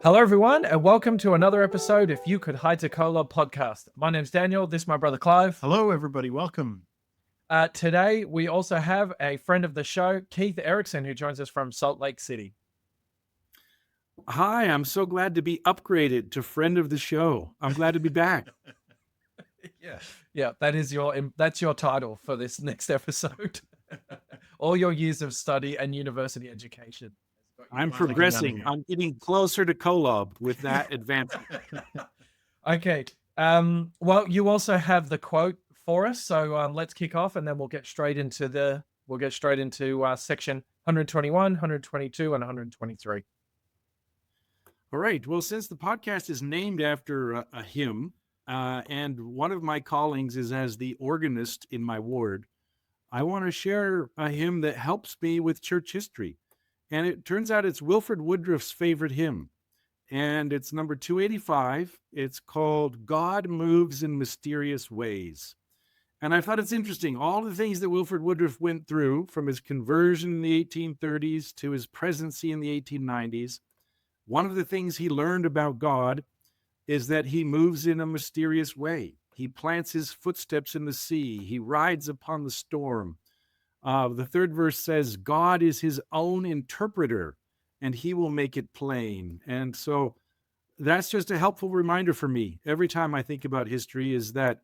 Hello, everyone, and welcome to another episode of You Could Hide to Kolob podcast. My name's Daniel. This is my brother Clive. Hello, everybody. Welcome. Today, we also have a friend of the show, Keith Erickson, who joins us from Salt Lake City. Hi, I'm so glad to be upgraded to friend of the show. I'm glad to be back. Yeah, that's your title for this next episode. All your years of study and university education. I'm progressing. I'm getting closer to Kolob with that advancement. Okay. Well, you also have the quote for us, so let's kick off, and then we'll get straight into section 121, 122, and 123. All right. Well, since the podcast is named after a hymn, and one of my callings is as the organist in my ward, I want to share a hymn that helps me with church history. And it turns out it's Wilford Woodruff's favorite hymn. And it's number 285. It's called God Moves in Mysterious Ways. And I thought it's interesting. All the things that Wilford Woodruff went through, from his conversion in the 1830s to his presidency in the 1890s, one of the things he learned about God is that he moves in a mysterious way. He plants his footsteps in the sea. He rides upon the storm. The third verse says, God is his own interpreter, and he will make it plain. And so that's just a helpful reminder for me every time I think about history, is that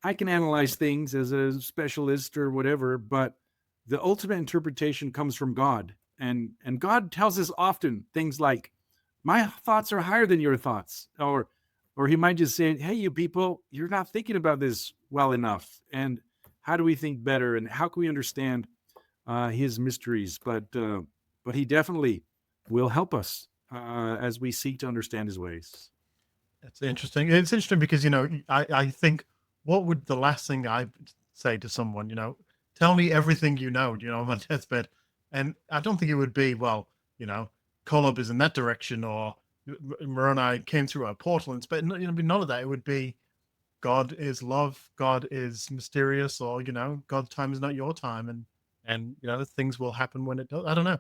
I can analyze things as a specialist or whatever, but the ultimate interpretation comes from God. And God tells us often things like, my thoughts are higher than your thoughts. Or he might just say, hey, you people, you're not thinking about this well enough. And how do we think better, and how can we understand his mysteries? But he definitely will help us as we seek to understand his ways. That's interesting. It's interesting because, I think, what would the last thing I say to someone, tell me everything you know, on my deathbed. And I don't think it would be, well, Kolob is in that direction, or Moroni came through a portal. But none of that. It would be, God is love, God is mysterious, or, God's time is not your time. And things will happen when it does. I don't know.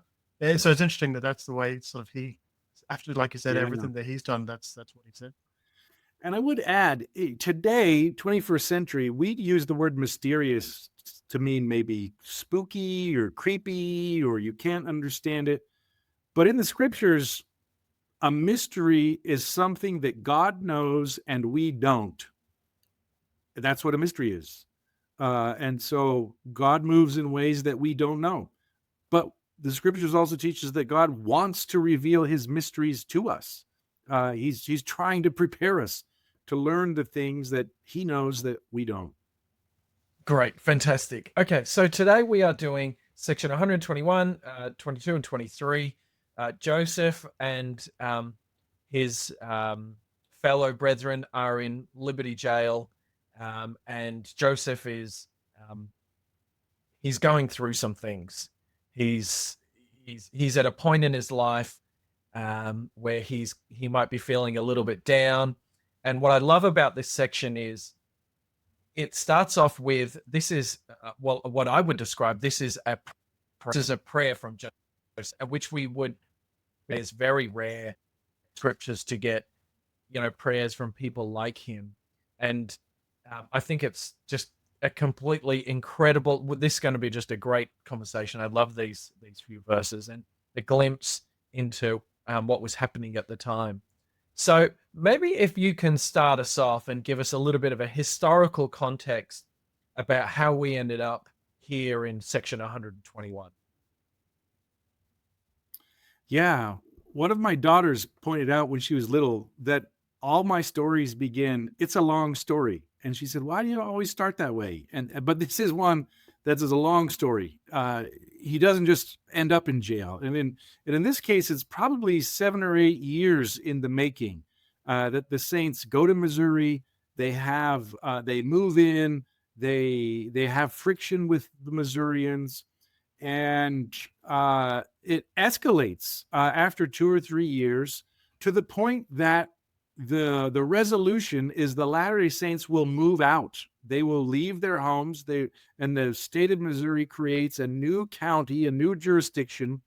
So it's interesting that's the way sort of he, after, like you said, everything that he's done, that's what he said. And I would add, today, 21st century, we'd use the word mysterious to mean maybe spooky or creepy, or you can't understand it. But in the scriptures, a mystery is something that God knows and we don't. That's what a mystery is. And so God moves in ways that we don't know. But the scriptures also teach us that God wants to reveal his mysteries to us. He's trying to prepare us to learn the things that he knows that we don't. Great. Fantastic. Okay. So today we are doing section 121, 22, and 23. Joseph and his fellow brethren are in Liberty Jail. And Joseph is he's going through some things. He's at a point in his life where he might be feeling a little bit down. And what I love about this section is it starts off with, this is what I would describe, this is a prayer from Joseph, which is very rare scriptures to get, prayers from people like him. And I think it's just a completely incredible. This is going to be just a great conversation. I love these few verses and a glimpse into what was happening at the time. So maybe if you can start us off and give us a little bit of a historical context about how we ended up here in section 121. Yeah. One of my daughters pointed out when she was little that all my stories begin, it's a long story. And she said, why do you always start that way? But this is one that is a long story. He doesn't just end up in jail. And in this case, it's probably 7 or 8 years in the making that the saints go to Missouri. They move in, they have friction with the Missourians, and it escalates after 2 or 3 years to the point that the resolution is the Latter-day Saints will move out. They will leave their homes. And the state of Missouri creates a new county, a new jurisdiction,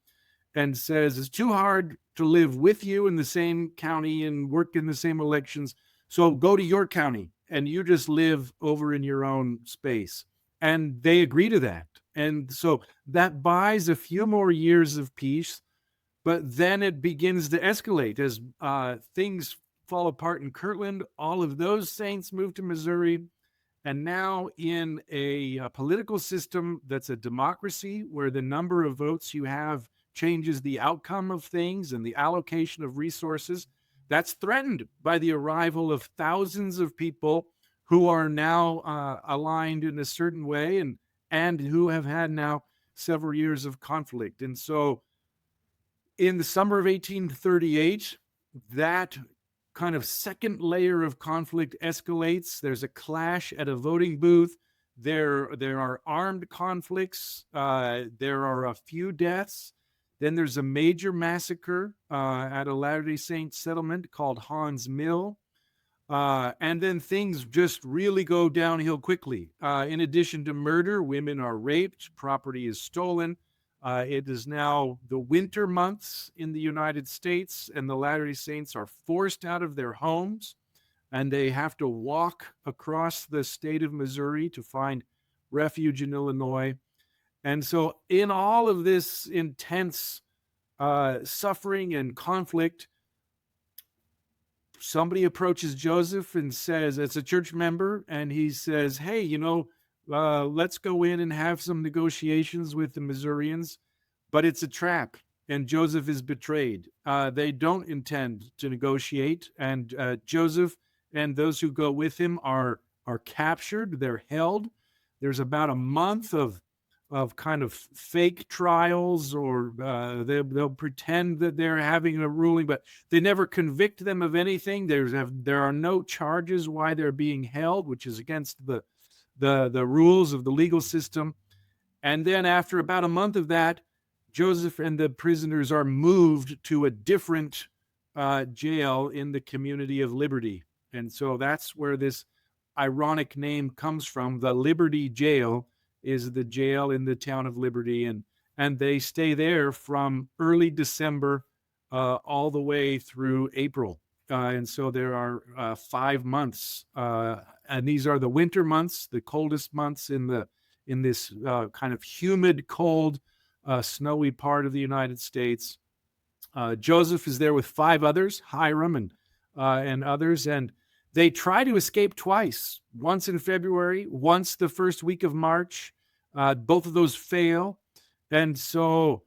and says it's too hard to live with you in the same county and work in the same elections. So go to your county and you just live over in your own space. And they agree to that. And so that buys a few more years of peace, but then it begins to escalate as things fall apart in Kirtland. All of those saints move to Missouri. And now, in a political system that's a democracy, where the number of votes you have changes the outcome of things and the allocation of resources, that's threatened by the arrival of thousands of people who are now aligned in a certain way and who have had now several years of conflict. And so, in the summer of 1838, that kind of second layer of conflict escalates. There's a clash at a voting booth. There are armed conflicts. There are a few deaths. Then there's a major massacre at a Latter-day Saint settlement called Hans Mill. And then things just really go downhill quickly. In addition to murder, women are raped, property is stolen. It is now the winter months in the United States, and the Latter-day Saints are forced out of their homes, and they have to walk across the state of Missouri to find refuge in Illinois. And so in all of this intense suffering and conflict, somebody approaches Joseph and says, it's a church member, and he says, hey, let's go in and have some negotiations with the Missourians, but it's a trap, and Joseph is betrayed. They don't intend to negotiate, and Joseph and those who go with him are captured. They're held. There's about a month of kind of fake trials, or they'll pretend that they're having a ruling, but they never convict them of anything. There are no charges why they're being held, which is against the rules of the legal system. And then after about a month of that, Joseph and the prisoners are moved to a different jail in the community of Liberty. And so that's where this ironic name comes from. The Liberty Jail is the jail in the town of Liberty, and they stay there from early December all the way through April. And so there are 5 months, and these are the winter months, the coldest months in this kind of humid, cold, snowy part of the United States. Joseph is there with 5 others, Hiram and others, and they try to escape twice, once in February, once the first week of March. Both of those fail. And so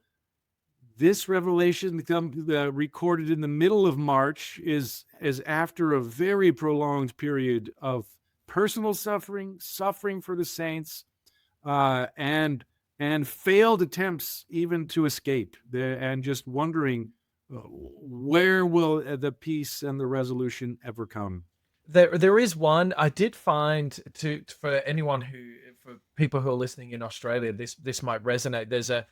this revelation recorded in the middle of March is after a very prolonged period of personal suffering for the saints, and failed attempts even to escape, and just wondering where will the peace and the resolution ever come. There is one I did find for people who are listening in Australia, this might resonate. There's a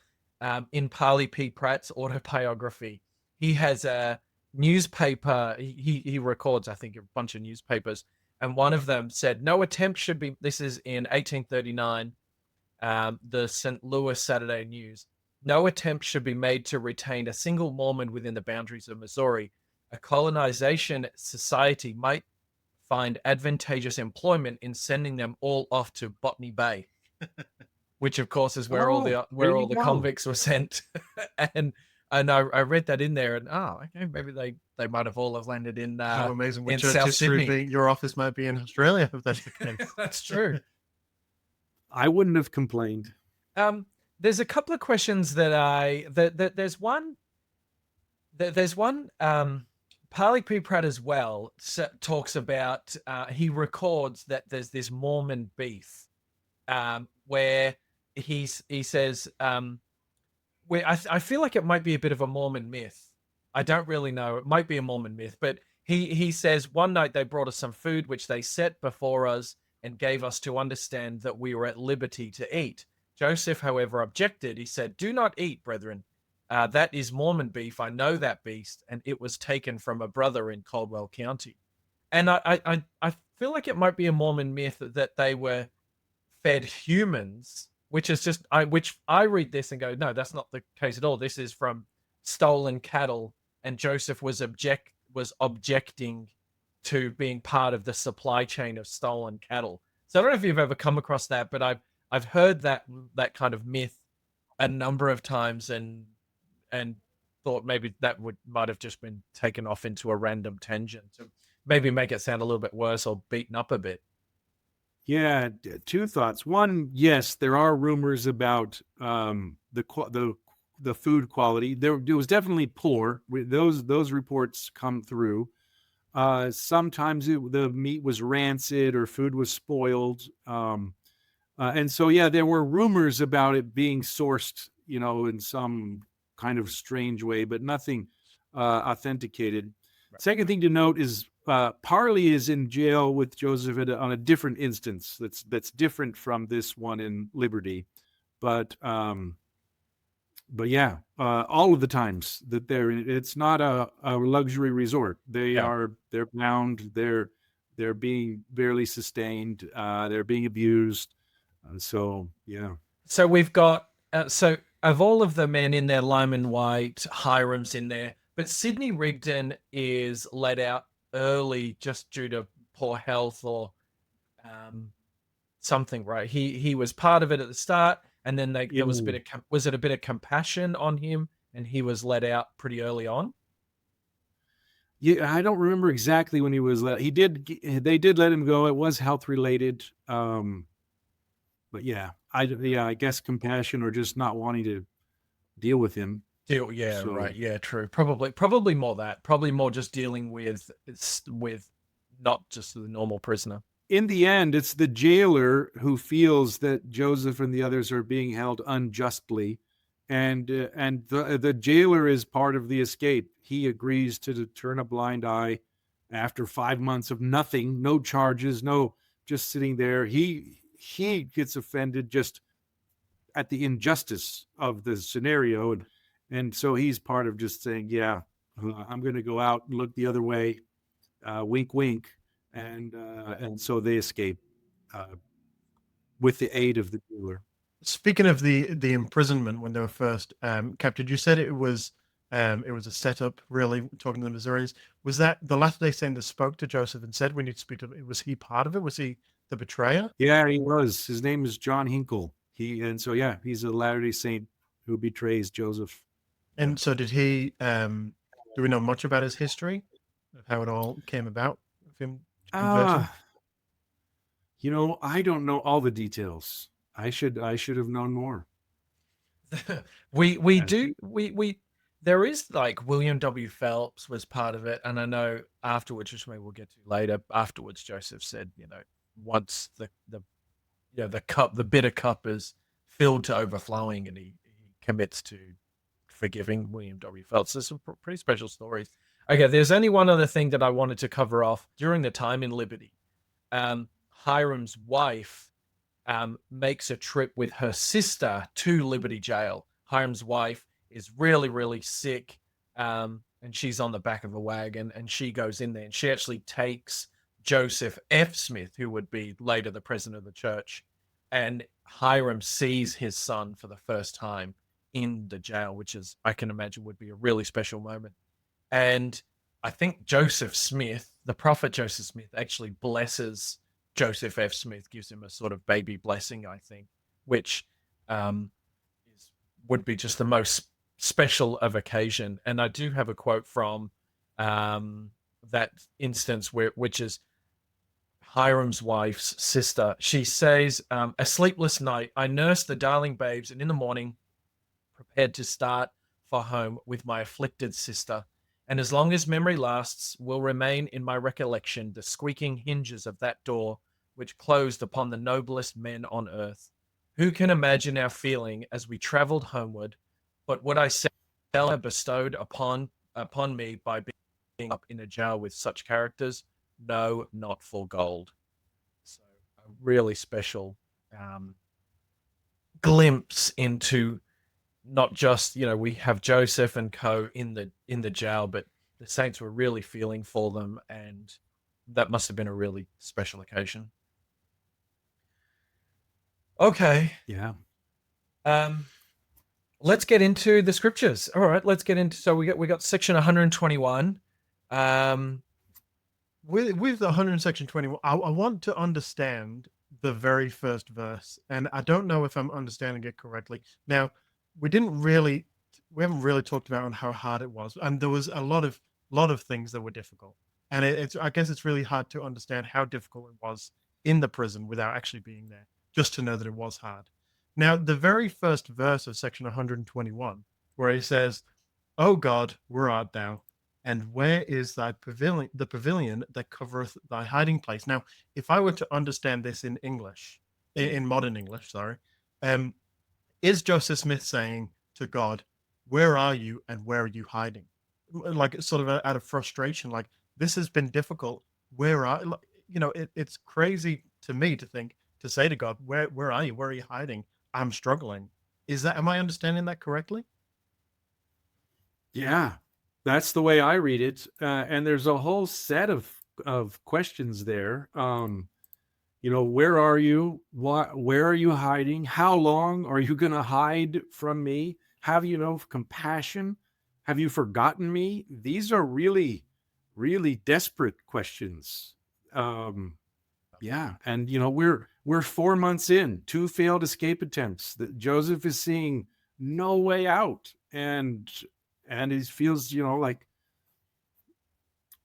in Parley P. Pratt's autobiography, he has a newspaper. He records, I think, a bunch of newspapers, and one of them said, "No attempt should be." This is in 1839, the St. Louis Saturday News. "No attempt should be made to retain a single Mormon within the boundaries of Missouri. A colonization society might find advantageous employment in sending them all off to Botany Bay," which of course is where all the convicts were sent. and I read that in there, and okay, maybe they might have all have landed in How amazing would in church South history Sydney. be? Your office might be in Australia if that's the case. That's true. I wouldn't have complained. There's a couple of questions that there's one Parley P. Pratt as well talks about, he records that there's this Mormon beef, where he says, where I feel like it might be a bit of a Mormon myth. I don't really know. It might be a Mormon myth, but he says, one night they brought us some food, which they set before us and gave us to understand that we were at liberty to eat. Joseph, however, objected. He said, "Do not eat, brethren. That is Mormon beef. I know that beast, and it was taken from a brother in Caldwell County." And I feel like it might be a Mormon myth that they were fed humans, which is just which I read this and go, no, that's not the case at all. This is from stolen cattle, and Joseph was objecting to being part of the supply chain of stolen cattle. So I don't know if you've ever come across that, but I've heard that kind of myth a number of times, and thought maybe that might have just been taken off into a random tangent to maybe make it sound a little bit worse or beaten up a bit. Yeah, two thoughts. One, yes, there are rumors about the food quality. There it was definitely poor. Those reports come through. Sometimes the meat was rancid or food was spoiled. And so, yeah, there were rumors about it being sourced, in some kind of strange way, but nothing authenticated. Right. Second thing to note is Parley is in jail with Joseph on a different instance that's different from this one in Liberty. But yeah, all of the times that it's not a luxury resort. They're bound. They're being barely sustained. They're being abused. So yeah. So we've got so of all of the men in there, Lyman White, Hiram's in there, but Sidney Rigdon is let out early just due to poor health or something, right? He was part of it at the start, and then there was a bit of was it a bit of compassion on him, and he was let out pretty early on. Yeah, I don't remember exactly when he was let. They did let him go. It was health related. But yeah, I guess compassion or just not wanting to deal with him. Yeah, so, right. Yeah, true. Probably more that. Probably more just dealing with not just the normal prisoner. In the end, it's the jailer who feels that Joseph and the others are being held unjustly, and the jailer is part of the escape. He agrees to turn a blind eye after 5 months of nothing, no charges, no, just sitting there. He gets offended just at the injustice of the scenario, and so he's part of just saying, yeah, I'm going to go out and look the other way, wink wink, and so they escape with the aid of the jailer. Speaking of the imprisonment when they were first captured, you said it was a setup, really, talking to the Missourians. Was that the Latter-day Saint that spoke to Joseph and said, we need to speak to him? Was he part of it? Was he the betrayer? Yeah, he was. His name is John Hinkle. He's a Latter-day Saint who betrays Joseph. And so did he, do we know much about his history of how it all came about of him converting? I don't know all the details. I should have known more. we there is like William W. Phelps was part of it, and I know afterwards, which maybe we'll get to later, afterwards Joseph said, once the bitter cup is filled to overflowing, and he commits to forgiving William W. Phelps. There's some pretty special stories. Okay, there's only one other thing that I wanted to cover off during the time in Liberty. Hiram's wife makes a trip with her sister to Liberty Jail. Hiram's wife is really, really sick, and she's on the back of a wagon, and she goes in there, and she actually takes Joseph F. Smith, who would be later the president of the church, and Hiram sees his son for the first time in the jail, which is, I can imagine, would be a really special moment. And I think Joseph Smith, the prophet Joseph Smith, actually blesses Joseph F. Smith, gives him a sort of baby blessing, I think, which would be just the most special of occasion. And I do have a quote from that instance which is Hiram's wife's sister. She says, a sleepless night, I nursed the darling babes, and in the morning prepared to start for home with my afflicted sister. And as long as memory lasts, will remain in my recollection the squeaking hinges of that door which closed upon the noblest men on earth. Who can imagine our feeling as we traveled homeward? But would I say bestowed upon me by being up in a jail with such characters? No, not for gold. So a really special glimpse into not just, we have Joseph and co in the jail, but the saints were really feeling for them, and that must have been a really special occasion. Okay. Yeah. let's get into the scriptures. All right, let's get into. So we got section 121. With the 100 section 21, I want to understand the very first verse, and I don't know if I'm understanding it correctly. Now, we haven't really talked about on how hard it was, and there was a lot of things that were difficult, and it's I guess it's really hard to understand how difficult it was in the prison without actually being there, just to know that it was hard. Now, the very first verse of section 121, where he says, "O God, where art thou? And where is thy pavilion, the pavilion that covereth thy hiding place?" Now, if I were to understand this in English, in modern English, sorry, is Joseph Smith saying to God, "Where are you and where are you hiding?" Like sort of out of frustration, like this has been difficult. Where are it's crazy to me to say to God, "Where are you? Where are you hiding? I'm struggling." Am I understanding that correctly? Yeah, that's the way I read it. And there's a whole set of questions there. Where are you? Where are you hiding? How long are you going to hide from me? Have you no compassion? Have you forgotten me? These are really, really desperate questions. Yeah, and we're 4 months in, 2 failed escape attempts. That Joseph is seeing no way out, and he feels like,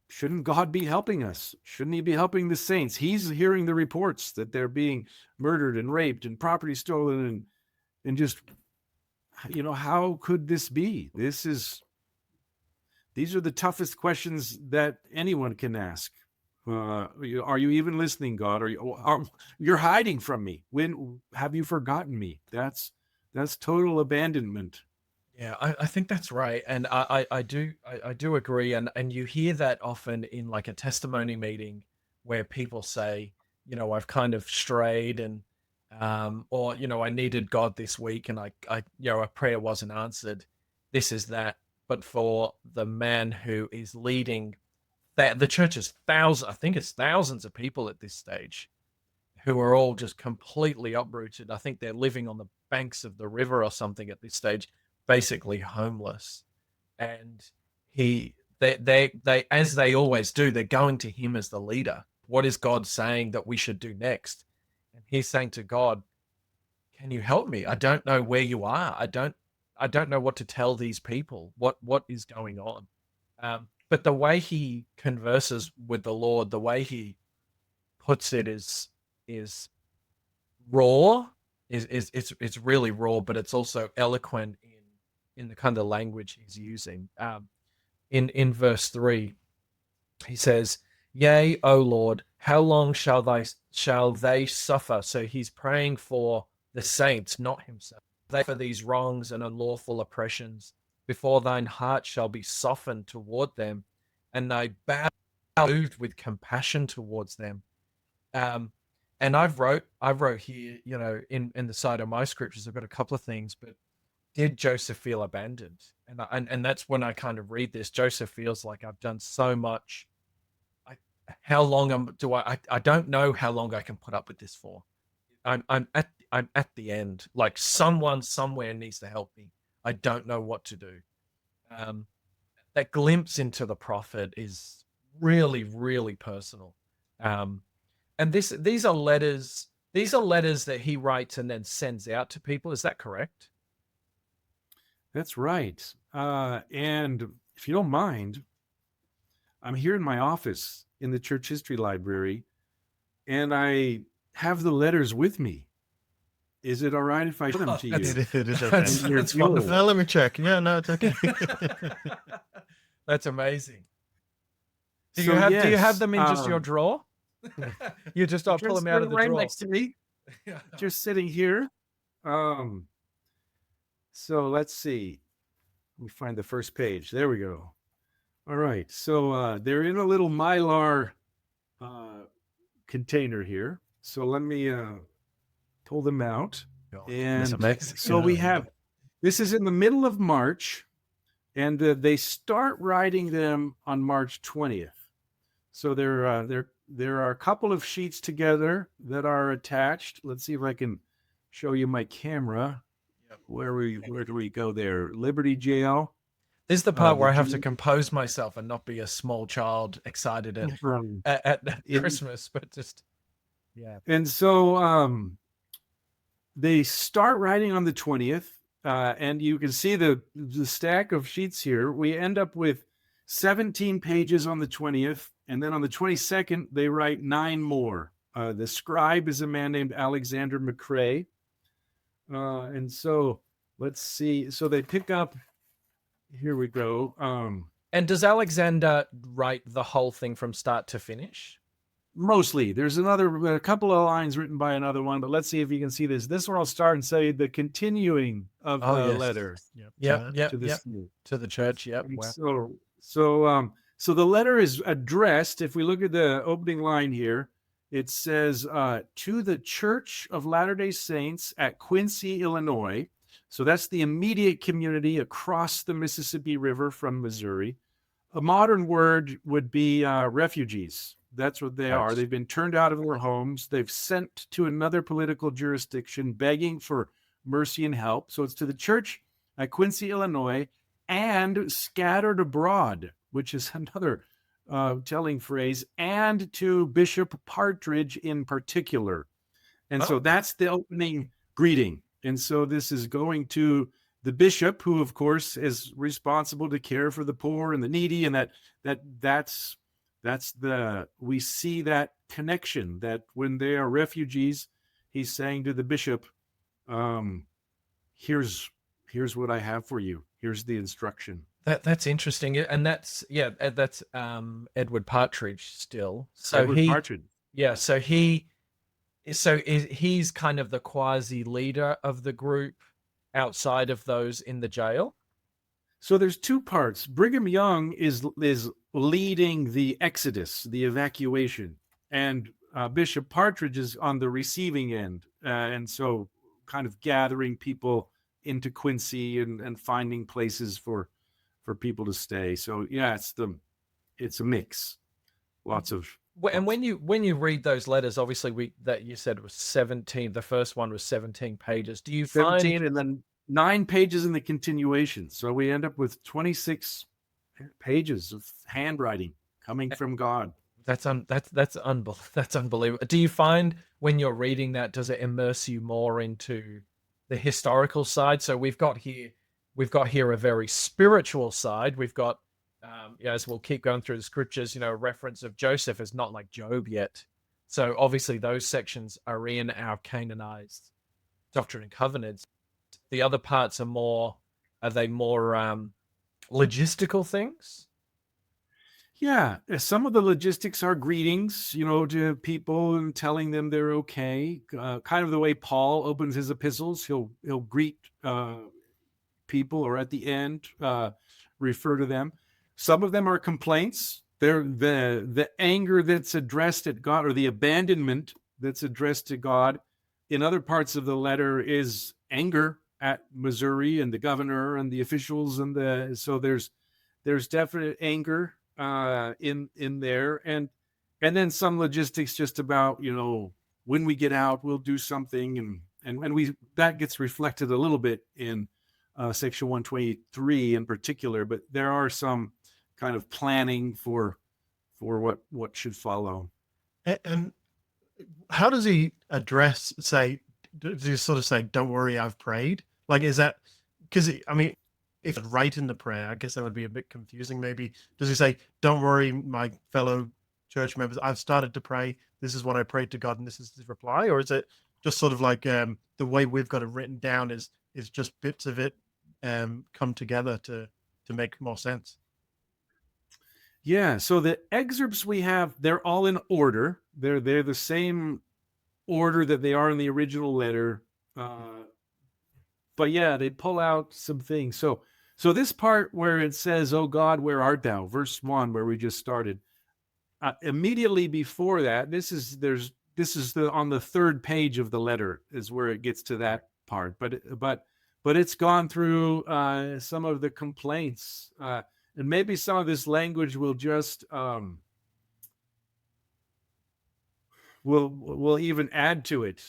shouldn't God be helping us? Shouldn't he be helping the saints? He's hearing the reports that they're being murdered and raped and property stolen, and just how could this be? These are the toughest questions that anyone can ask. Are you even listening, God? You're hiding from me? When have you forgotten me? That's total abandonment. Yeah, I think that's right, and I do agree, and you hear that often in like a testimony meeting where people say, I've kind of strayed, and or I needed God this week, and I a prayer wasn't answered. This is that, but for the man who is leading that the church is thousands, I think it's thousands of people at this stage who are all just completely uprooted. I think they're living on the banks of the river or something at this stage, basically homeless. And they as they always do, they're going to him as the leader. What is God saying that we should do next? And he's saying to God, "Can you help me? I don't know where you are. I don't know what to tell these people. What is going on?" But the way he converses with the Lord, the way he puts it is raw. It's really raw, but it's also eloquent in the kind of language he's using. In verse 3, he says, "Yea, O Lord, how long shall they suffer?" So he's praying for the saints, not himself. "They for these wrongs and unlawful oppressions, before thine heart shall be softened toward them, and thy bow moved with compassion towards them." Um, and I wrote here, in the side of my scriptures, I've got a couple of things, but did Joseph feel abandoned? And that's when I kind of read this. Joseph feels like, I've done so much. How long do I don't know how long I can put up with this for. I'm at the end. Like, someone somewhere needs to help me. I don't know what to do. Um, that glimpse into the prophet is really, really personal. Um, and these are letters. These are letters that he writes and then sends out to people. Is that correct? That's right. And if you don't mind, I'm here in my office in the church history library, and I have the letters with me. Is it all right if I show them to you? It is okay. That's wonderful. Let me check. Yeah, no, it's okay. That's amazing. Do So, you have yes, them in just your drawer? You just pull them out of the right drawer. next to me, just sitting here. So let's see. Let me find the first page. There we go. All right. So they're in a little Mylar container here. So let me pull them out. And so we have, this is in the middle of March, and they start writing them on March 20th. So there are a couple of sheets together that are attached. Let's see if I can show you my camera. where do we go there? Liberty Jail. This is the part where I have to Virginia- compose myself and not be a small child excited at from at in, Christmas, but just yeah. and so they start writing on the 20th, and you can see the stack of sheets here. We end up with 17 pages on the 20th, and then on the 22nd they write 9 more. The scribe is a man named Alexander McCrae, and so let's see. So they pick up. Here we go. And does Alexander write the whole thing from start to finish? Mostly. There's a couple of lines written by another one, but let's see if you can see this. This one I'll start and say the continuing of the letter Yep. to the To the church. Yep. Wow. So the letter is addressed. If we look at the opening line here, it says to the Church of Latter-day Saints at Quincy, Illinois. So that's the immediate community across the Mississippi River from Missouri. A modern word would be refugees. That's what they are. They've been turned out of their homes. They've sent to another political jurisdiction, begging for mercy and help. So it's to the church at Quincy, Illinois, and scattered abroad, which is another telling phrase, and to Bishop Partridge in particular. And so that's the opening greeting. And so this is going to the bishop, who, of course, is responsible to care for the poor and the needy, and that's we see that connection, that when they are refugees, he's saying to the bishop, here's what I have for you. Here's the instruction. That's interesting, and that's Edward Partridge still. So Edward Partridge. Yeah, so he's kind of the quasi leader of the group outside of those in the jail. So there's two parts. Brigham Young is leading the exodus, the evacuation, and Bishop Partridge is on the receiving end, and so kind of gathering people into Quincy and finding places for people to stay. So yeah, it's a mix. Lots of. And when you read those letters, obviously that you said was 17. The first one was 17 pages. Do you 17 find and then 9 pages in the continuation? So we end up with 26 pages of handwriting coming from God. That's unbelievable. Do you find when you're reading that, does it immerse you more into the historical side? So we've got here a very spiritual side. We've got as we'll keep going through the scriptures, a reference of Joseph is not like Job yet. So obviously those sections are in our canonized Doctrine and Covenants. The other parts are more logistical things? Yeah, some of the logistics are greetings, to people and telling them they're okay. Kind of the way Paul opens his epistles. He'll greet people, or at the end refer to them. Some of them are complaints. They're the anger that's addressed at God, or the abandonment that's addressed to God. In other parts of the letter is anger at Missouri and the governor and the officials, so there's definite anger in there, and then some logistics just about when we get out we'll do something, and we that gets reflected a little bit in section 123 in particular, but there are some kind of planning for what should follow. And how does he address, say, does he sort of say, don't worry, I've prayed? Like, is that, because if right in the prayer, I guess that would be a bit confusing maybe. Does he say, don't worry, my fellow church members, I've started to pray, this is what I prayed to God and this is his reply? Or is it just sort of like the way we've got it written down is just bits of it come together to make more sense? Yeah, so the excerpts we have, they're all in order. They're the same order that they are in the original letter. But yeah, they pull out some things. So this part where it says, "Oh God, where art thou?" Verse 1, where we just started. Immediately before that, this is on the third page of the letter is where it gets to that part. But it's gone through some of the complaints. And maybe some of this language will just we'll even add to it.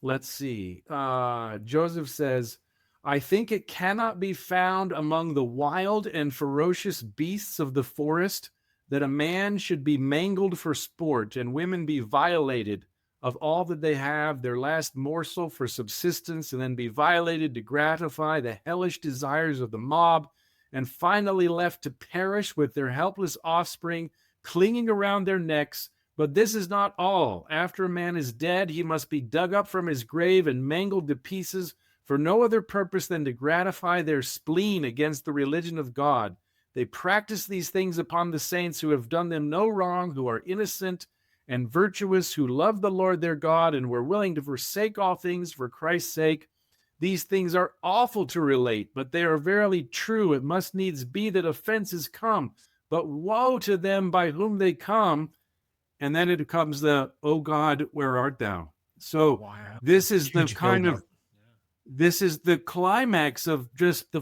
Let's see. Joseph says, I think it cannot be found among the wild and ferocious beasts of the forest that a man should be mangled for sport and women be violated of all that they have, their last morsel for subsistence, and then be violated to gratify the hellish desires of the mob, and finally left to perish with their helpless offspring clinging around their necks. But this is not all. After a man is dead, he must be dug up from his grave and mangled to pieces for no other purpose than to gratify their spleen against the religion of God. They practice these things upon the saints who have done them no wrong, who are innocent and virtuous, who love the Lord their God and were willing to forsake all things for Christ's sake. These things are awful to relate, but they are verily true. It must needs be that offenses come, but woe to them by whom they come. And then it comes the, oh God, where art thou? So Wow. this is the Huge kind buildup. of, this is the climax of just the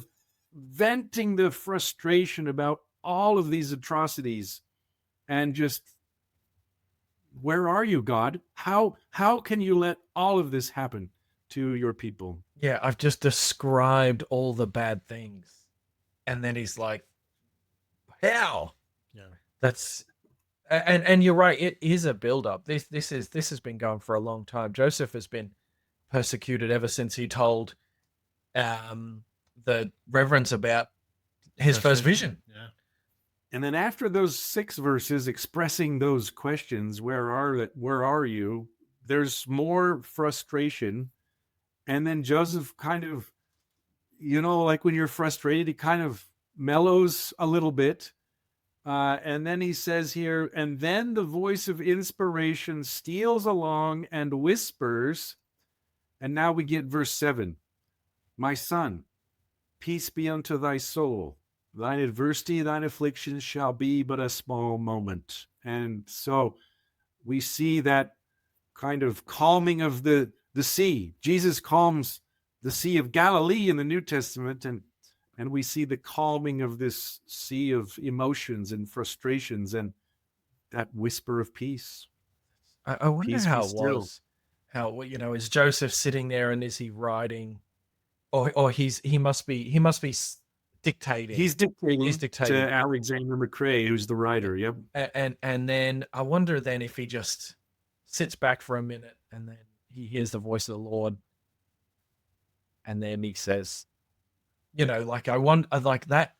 venting the frustration about all of these atrocities, and just, where are you, God? How can you let all of this happen to your people? Yeah, I've just described all the bad things. And then he's like, how? Yeah. That's and you're right, it is a build-up. This has been going for a long time. Joseph has been persecuted ever since he told the reverends about his first vision. Yeah. And then after those 6 verses expressing those questions, where are you? There's more frustration. And then Joseph kind of, like when you're frustrated, he kind of mellows a little bit. And then he says here, and then the voice of inspiration steals along and whispers. And now we get verse 7. My son, peace be unto thy soul. Thine adversity, thine affliction shall be but a small moment. And so we see that kind of calming of the sea. Jesus calms the Sea of Galilee in the New Testament, and we see the calming of this sea of emotions and frustrations and that whisper of peace. I wonder Peace how be it still. was. How, is Joseph sitting there and is he writing, or he must be dictating. He's dictating, He's dictating. to Alexander McRae, who's the writer. Yep. And then I wonder then if he just sits back for a minute and then he hears the voice of the Lord, and then he says, I want like that.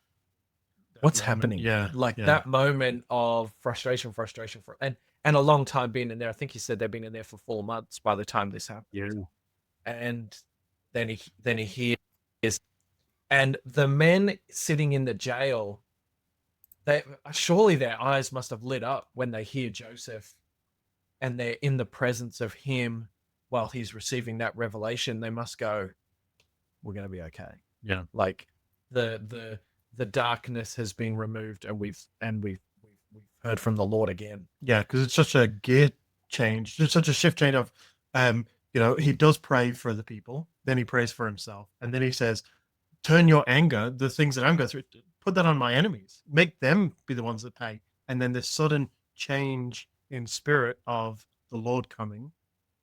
What's moment, happening? yeah, That moment of frustration, and a long time being in there. I think he said they've been in there for 4 months by the time this happened. Yeah. And then he hears, and the men sitting in the jail, they surely their eyes must have lit up when they hear Joseph, and they're in the presence of him while he's receiving that revelation. They must go, we're going to be okay. Yeah. Like the darkness has been removed, and we've heard from the Lord again. Yeah, because it's such a gear change. It's such a shift change of, he does pray for the people, then he prays for himself, and then he says, turn your anger, the things that I'm going through, put that on my enemies, make them be the ones that pay. And then this sudden change in spirit of the Lord coming,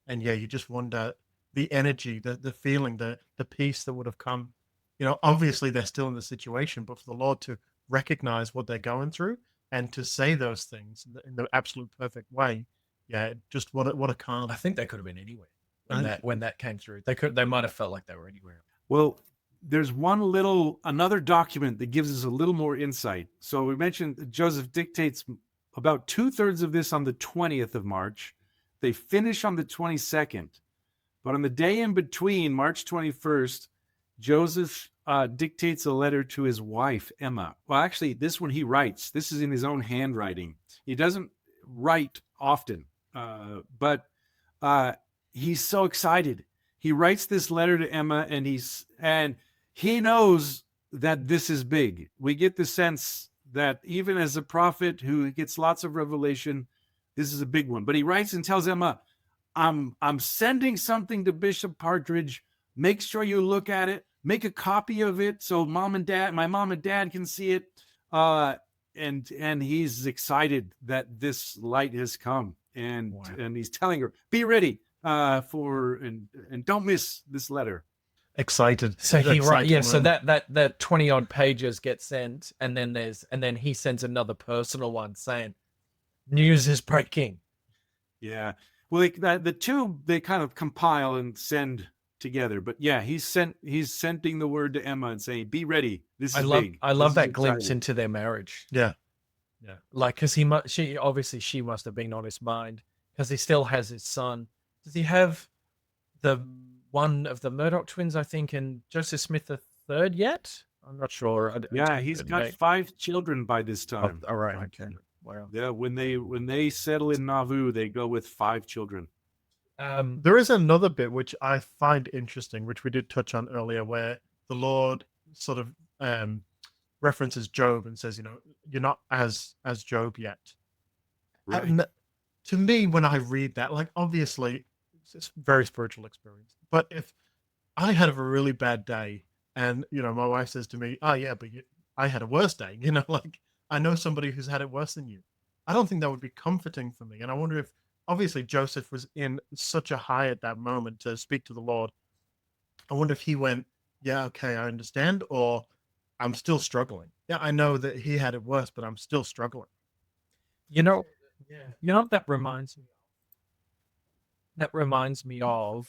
and you just wonder the energy, the feeling, the peace that would have come. Obviously they're still in the situation, but for the Lord to recognize what they're going through and to say those things in the absolute perfect way, just what a calm. I think they could have been anywhere when that came through. They might have felt like they were anywhere. Well, there's another document that gives us a little more insight. So we mentioned that Joseph dictates about 2/3 of this on the 20th of March. They finish on the 22nd. But on the day in between, March 21st, Joseph dictates a letter to his wife, Emma. Well, actually, this one he writes. This is in his own handwriting. He doesn't write often, but he's so excited. He writes this letter to Emma, and he knows that this is big. We get the sense that even as a prophet who gets lots of revelation, this is a big one. But he writes and tells Emma, I'm sending something to Bishop Partridge. Make sure you look at it. Make a copy of it so my mom and dad can see it. And he's excited that this light has come. And he's telling her, be ready. and don't miss this letter. Excited. So he right, Excited yeah. So moment. that 20 odd pages get sent, and then he sends another personal one saying, "News is breaking." Yeah. Well, the two they kind of compile and send together. But yeah, he's sending the word to Emma and saying, "Be ready. This is big. I This love is that glimpse exciting." into their marriage. Yeah. Like, because she must have been on his mind because he still has his son. Does he have the one of the Murdoch twins? I think, and Joseph Smith the third yet? I'm not sure. Yeah, he's got 5 children by this time. All right. Okay. Wow. Yeah, when they settle in Nauvoo, they go with 5 children. There is another bit which I find interesting, which we did touch on earlier, where the Lord sort of references Job and says, you're not as Job yet. Right. And to me, when I read that, like, obviously it's a very spiritual experience, but if I had a really bad day and my wife says to me, oh yeah, but I had a worse day, like, I know somebody who's had it worse than you, I don't think that would be comforting for me. And I wonder if, obviously, Joseph was in such a high at that moment to speak to the Lord. I wonder if he went, yeah, okay, I understand, or I'm still struggling. Yeah, I know that he had it worse, but I'm still struggling. Yeah. That reminds me. That reminds me of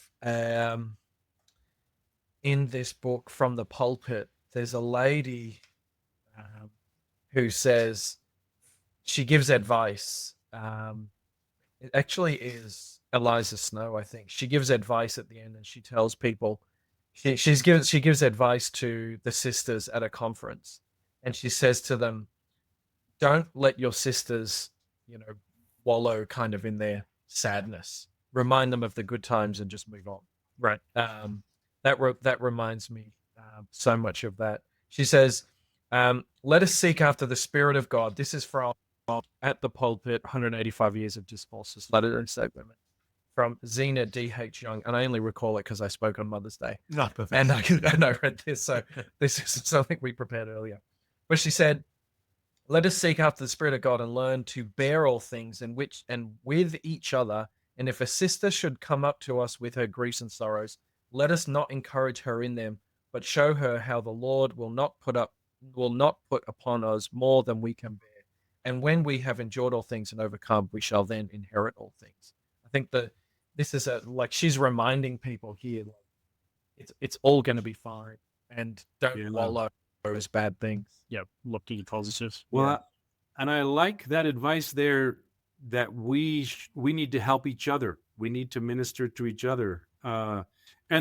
in this book From the Pulpit. There's a lady who says she gives advice. It actually is Eliza Snow, I think. She gives advice at the end, and she tells people she gives advice to the sisters at a conference, and she says to them, "Don't let your sisters, wallow kind of in their sadness. Remind them of the good times and just move on." Right. That reminds me so much of that. She says, "Let us seek after the Spirit of God." This is from At the Pulpit, 185 Years of Discourses, Letter and Statement, from Zena D.H. Young. And I only recall it because I spoke on Mother's Day. Not perfect. And I read this, so this is something we prepared earlier. But she said, "Let us seek after the Spirit of God and learn to bear all things in which and with each other. And if a sister should come up to us with her griefs and sorrows, let us not encourage her in them, but show her how the Lord will not put upon us more than we can bear. And when we have endured all things and overcome, we shall then inherit all things." I think that this is like she's reminding people here, like, it's all going to be fine, and don't wallow those bad things. Yeah, look to the positives. Well, and I like that advice there, that we need to help each other. We need to minister to each other. And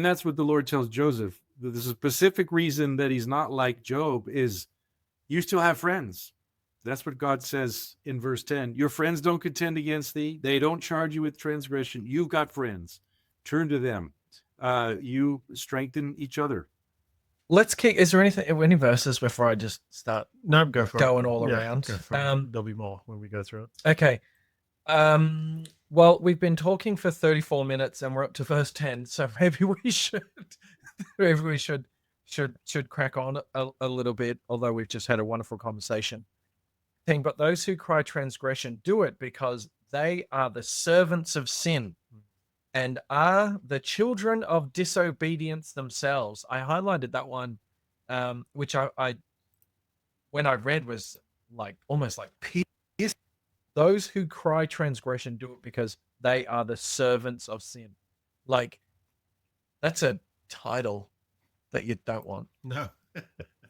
that's what the Lord tells Joseph. The specific reason that he's not like Job is you still have friends. That's what God says in verse 10. Your friends don't contend against thee. They don't charge you with transgression. You've got friends. Turn to them. You strengthen each other. Let's kick. Is there any verses before I just start go for going it. all around? There'll be more when we go through it. Okay. Well, we've been talking for 34 minutes and we're up to verse 10, so maybe we should crack on a little bit, although we've just had a wonderful conversation. But those who cry transgression do it because they are the servants of sin and are the children of disobedience themselves. I highlighted that one, which I when I read was like almost like pierced. Those who cry transgression do it because they are the servants of sin. Like, that's a title that you don't want. No.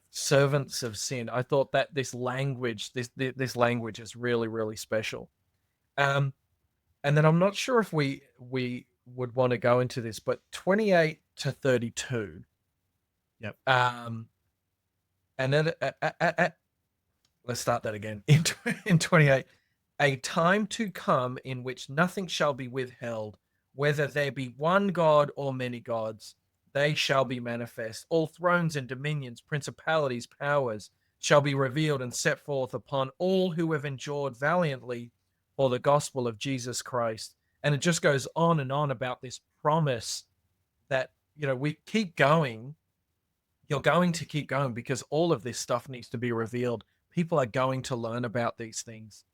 Servants of sin. I thought that this language is really, really special. And then I'm not sure if we would want to go into this, but 28 to 32. Yep. And then let's start that again. In 28, a time to come in which nothing shall be withheld, whether there be one God or many gods, they shall be manifest. All thrones and dominions, principalities, powers shall be revealed and set forth upon all who have endured valiantly for the gospel of Jesus Christ. And it just goes on and on about this promise that, we keep going. You're going to keep going because all of this stuff needs to be revealed. People are going to learn about these things.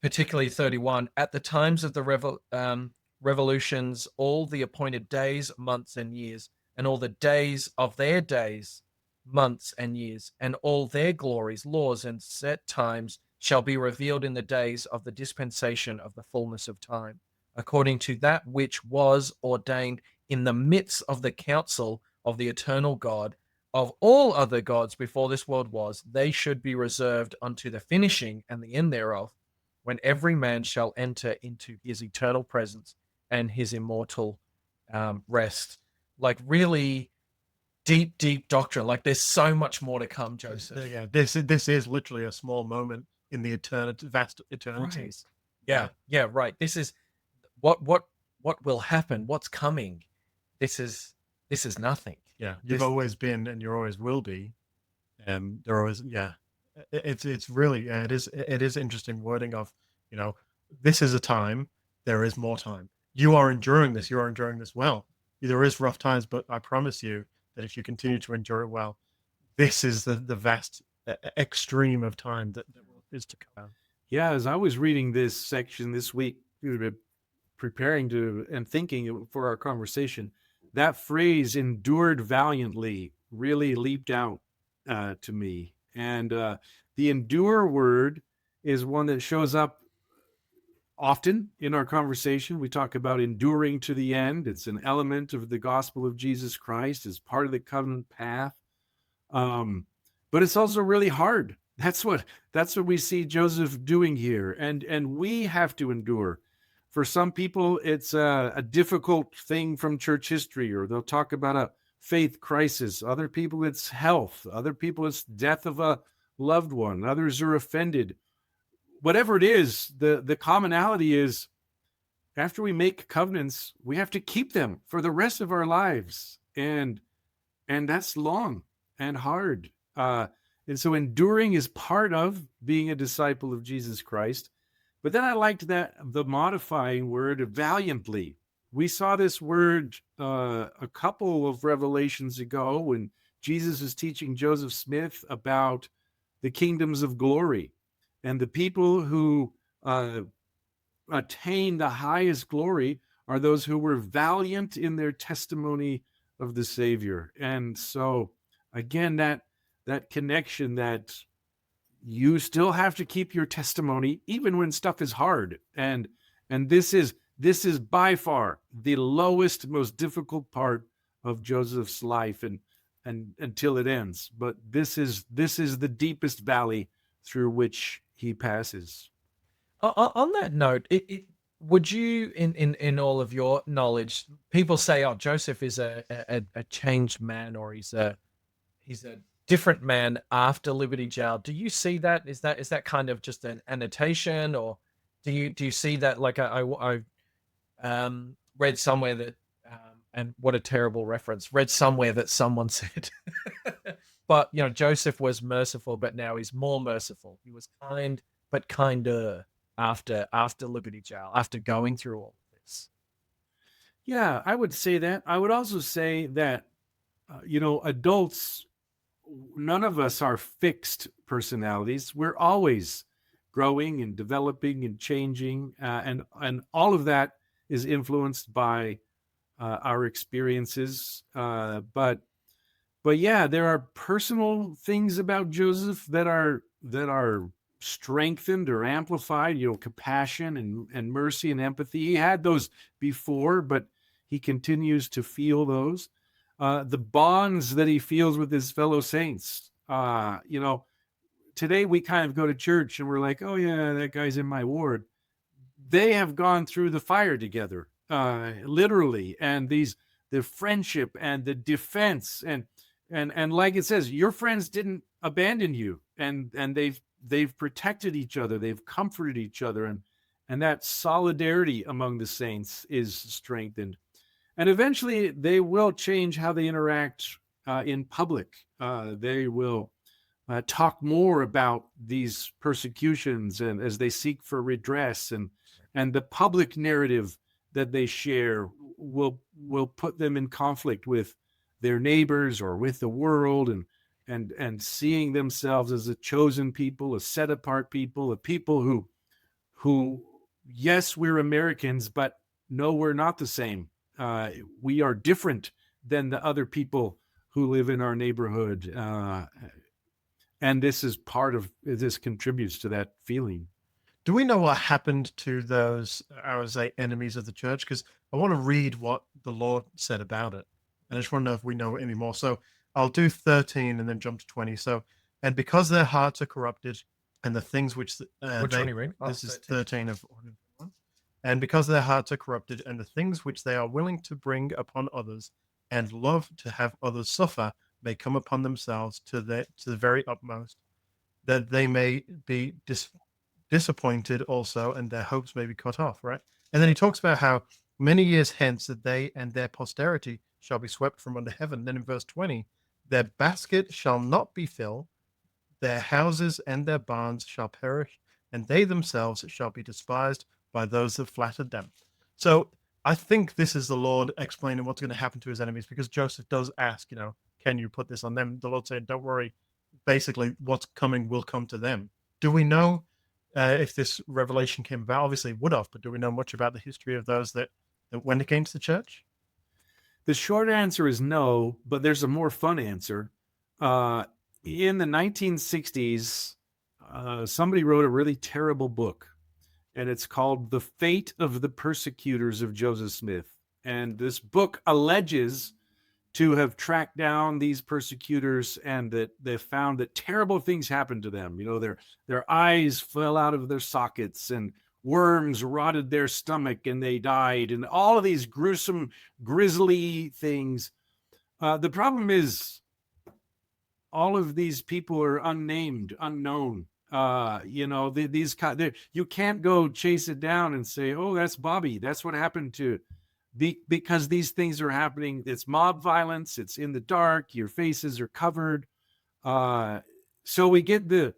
Particularly 31, at the times of the revolutions, all the appointed days, months, and years, and all the days of their days, months, and years, and all their glories, laws, and set times shall be revealed in the days of the dispensation of the fullness of time, according to that which was ordained in the midst of the council of the eternal God. Of all other gods before this world was, they should be reserved unto the finishing and the end thereof, when every man shall enter into his eternal presence and his immortal rest. Like, really deep, deep doctrine. Like, there's so much more to come, Joseph. Yeah, this is literally a small moment in the vast eternities. Yeah, right. This is what will happen, what's coming. This is nothing. Yeah, you've This- always been and you always will be. There always, it's really, it is interesting wording of, this is a time, there is more time. You are enduring this well. There is rough times, but I promise you that if you continue to endure it well, this is the vast extreme of time that is to come. Yeah, as I was reading this section this week, preparing to and thinking for our conversation, that phrase "endured valiantly" really leaped out to me. And the endure word is one that shows up often in our conversation. We talk about enduring to the end. It's an element of the gospel of Jesus Christ. It's part of the covenant path. But it's also really hard. That's what we see Joseph doing here, and we have to endure. For some people, it's a difficult thing from church history, or they'll talk about a faith crisis. Other people, it's health. Other people, it's death of a loved one. Others are offended. Whatever it is, the commonality is, after we make covenants, we have to keep them for the rest of our lives, and that's long and hard. And so enduring is part of being a disciple of Jesus Christ. But then I liked that the modifying word valiantly. We saw this word a couple of revelations ago when Jesus is teaching Joseph Smith about the kingdoms of glory, and the people who attain the highest glory are those who were valiant in their testimony of the Savior. And so, again, that connection that you still have to keep your testimony even when stuff is hard, and this is by far the lowest, most difficult part of Joseph's life, and until it ends. But this is the deepest valley through which he passes. On that note, would you, in all of your knowledge, people say, "Oh, Joseph is a changed man," or he's a different man after Liberty Jail. Do you see that? Is that kind of just an annotation, or do you see that? Like, I read somewhere that, and what a terrible reference, read somewhere that someone said, but Joseph was merciful, but now he's more merciful. He was kind, but kinder after Liberty Jail, after going through all of this. Yeah, I would say that. I would also say that, adults, none of us are fixed personalities. We're always growing and developing and changing, and all of that is influenced by our experiences. But yeah, there are personal things about Joseph that are strengthened or amplified. Compassion and mercy and empathy. He had those before, but he continues to feel those. The bonds that he feels with his fellow saints. Today we kind of go to church and we're like, oh yeah, that guy's in my ward. They have gone through the fire together, literally, and the friendship and the defense, and like it says, your friends didn't abandon you, and they've protected each other, they've comforted each other, and that solidarity among the saints is strengthened. And eventually they will change how they interact in public. They will talk more about these persecutions, and as they seek for redress, and the public narrative that they share will put them in conflict with their neighbors or with the world, and seeing themselves as a chosen people, a set apart people, a people who yes, we're Americans, but no, we're not the same. We are different than the other people who live in our neighborhood. And this contributes to that feeling. Do we know what happened to those, I would say, enemies of the church? Because I want to read what the Lord said about it. And I just want to know if we know any more. So I'll do 13 and then jump to 20. So, and because their hearts are corrupted and the things which Which one are you reading? this is 13 of 121. And because their hearts are corrupted and the things which they are willing to bring upon others and love to have others suffer may come upon themselves to the very utmost, that they may be disappointed also, and their hopes may be cut off, right? And then he talks about how many years hence that they and their posterity shall be swept from under heaven. Then in verse 20, their basket shall not be filled, their houses and their barns shall perish, and they themselves shall be despised by those that flattered them. So I think this is the Lord explaining what's going to happen to his enemies, because Joseph does ask, can you put this on them? The Lord said, don't worry. Basically, what's coming will come to them. Do we know if this revelation came about? Obviously, it would have, but do we know much about the history of those that went against the church? The short answer is no, but there's a more fun answer. In the 1960s, somebody wrote a really terrible book, and it's called The Fate of the Persecutors of Joseph Smith. And this book alleges to have tracked down these persecutors, and that they found that terrible things happened to them. Their eyes fell out of their sockets, and worms rotted their stomach, and they died, and all of these gruesome, grisly things. The problem is, all of these people are unnamed, unknown. You can't go chase it down and say, oh, that's Bobby. That's what happened to, because these things are happening. It's mob violence. It's in the dark. Your faces are covered. So we get the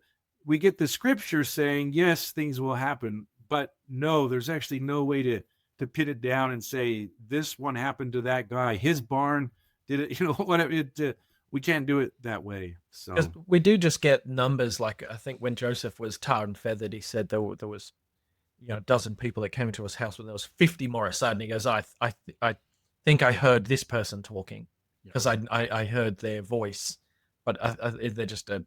scripture saying, yes, things will happen, but no, there's actually no way to pin it down and say this one happened to that guy. His barn did it. We can't do it that way. So we do just get numbers. Like, I think when Joseph was tarred and feathered, he said there was a dozen people that came into his house, when there was 50 more aside. And he goes, I think I heard this person talking, because I heard their voice, but they're just a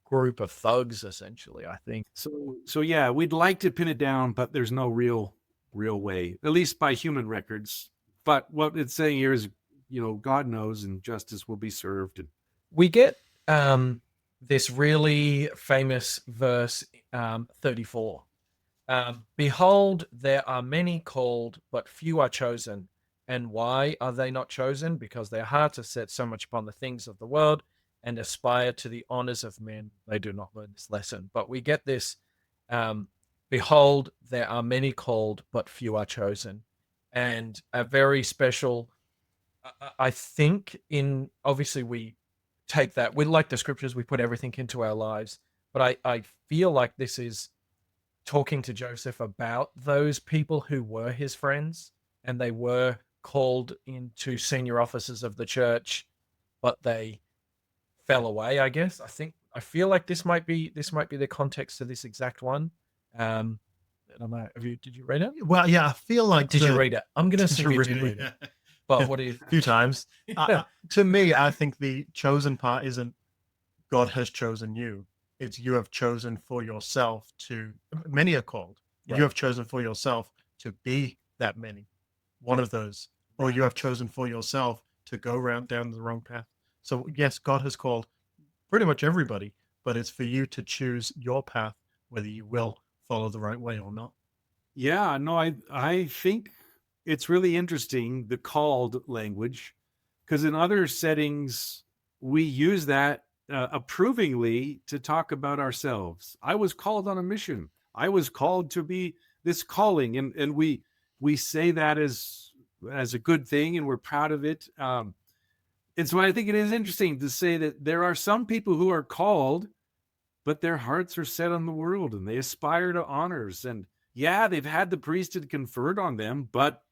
group of thugs, essentially, I think. So yeah, we'd like to pin it down, but there's no real way, at least by human records. But what it's saying here is, God knows, and justice will be served. We get this really famous verse, 34. Behold, there are many called, but few are chosen. And why are they not chosen? Because their hearts are set so much upon the things of the world, and aspire to the honors of men. They do not learn this lesson. But we get this, behold, there are many called, but few are chosen. And a very special, I think, obviously we take that, we like the scriptures, we put everything into our lives. But I feel like this is talking to Joseph about those people who were his friends, and they were called into senior offices of the church, but they fell away, I guess. I feel like this might be the context to this exact one. I don't know. Did you read it? Well, yeah, I feel like. Did you read it? I'm going to assume you did read it. But what do you? A few times. To me, I think the chosen part isn't God has chosen you. It's you have chosen for yourself to. Many are called. Right. You have chosen for yourself to be that many, one of those, or you have chosen for yourself to go down the wrong path. So yes, God has called pretty much everybody, but it's for you to choose your path, whether you will follow the right way or not. Yeah, no, I think it's really interesting, the called language, because in other settings, we use that approvingly to talk about ourselves. I was called on a mission. I was called to be this calling. And we say that as a good thing, and we're proud of it. And so I think it is interesting to say that there are some people who are called, but their hearts are set on the world, and they aspire to honors. And yeah, they've had the priesthood conferred on them, but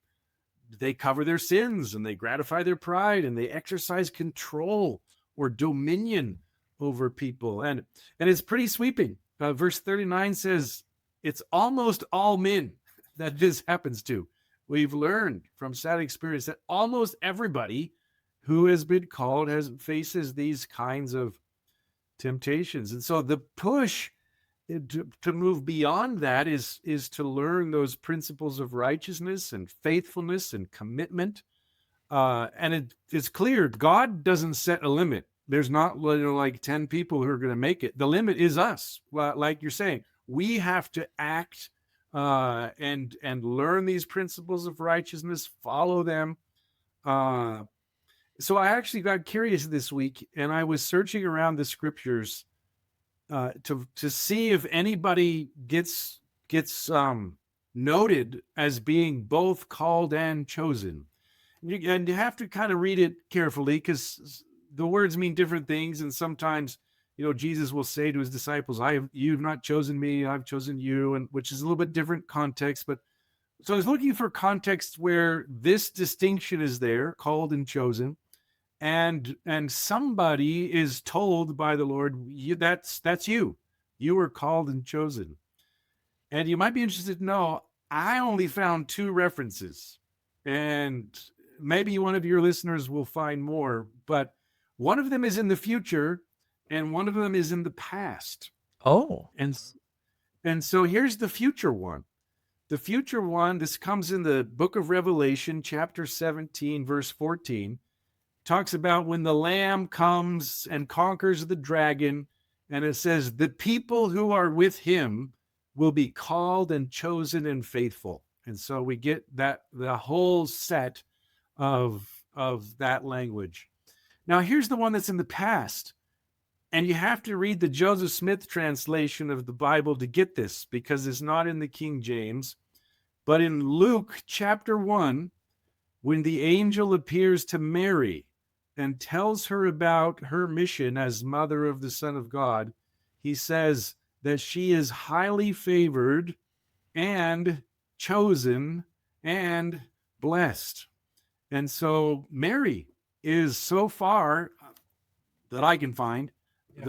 they cover their sins, and they gratify their pride, and they exercise control or dominion over people. And it's pretty sweeping. Verse 39 says, it's almost all men that this happens to. we've learned from sad experience that almost everybody who has been called faces these kinds of temptations. And so the push to move beyond that is to learn those principles of righteousness and faithfulness and commitment. And it's clear God doesn't set a limit. There's not like 10 people who are going to make it. The limit is us. Like you're saying, we have to act and learn these principles of righteousness, follow them. So I actually got curious this week, and I was searching around the scriptures to see if anybody gets noted as being both called and chosen. And you have to kind of read it carefully because the words mean different things, and sometimes Jesus will say to his disciples, you've not chosen me, I've chosen you, and which is a little bit different context. But so I was looking for contexts where this distinction is there, called and chosen, and somebody is told by the Lord, that's you were called and chosen. And you might be interested to know, I only found 2 references, and maybe one of your listeners will find more, but one of them is in the future and one of them is in the past. Oh. And so here's the future one. The future one, this comes in the book of Revelation, chapter 17, verse 14, talks about when the Lamb comes and conquers the dragon, and it says, the people who are with him will be called and chosen and faithful. And so we get the whole set of that language. Now, here's the one that's in the past. And you have to read the Joseph Smith translation of the Bible to get this, because it's not in the King James. But in Luke chapter 1, when the angel appears to Mary and tells her about her mission as mother of the Son of God, he says that she is highly favored and chosen and blessed. And so Mary is, so far that I can find,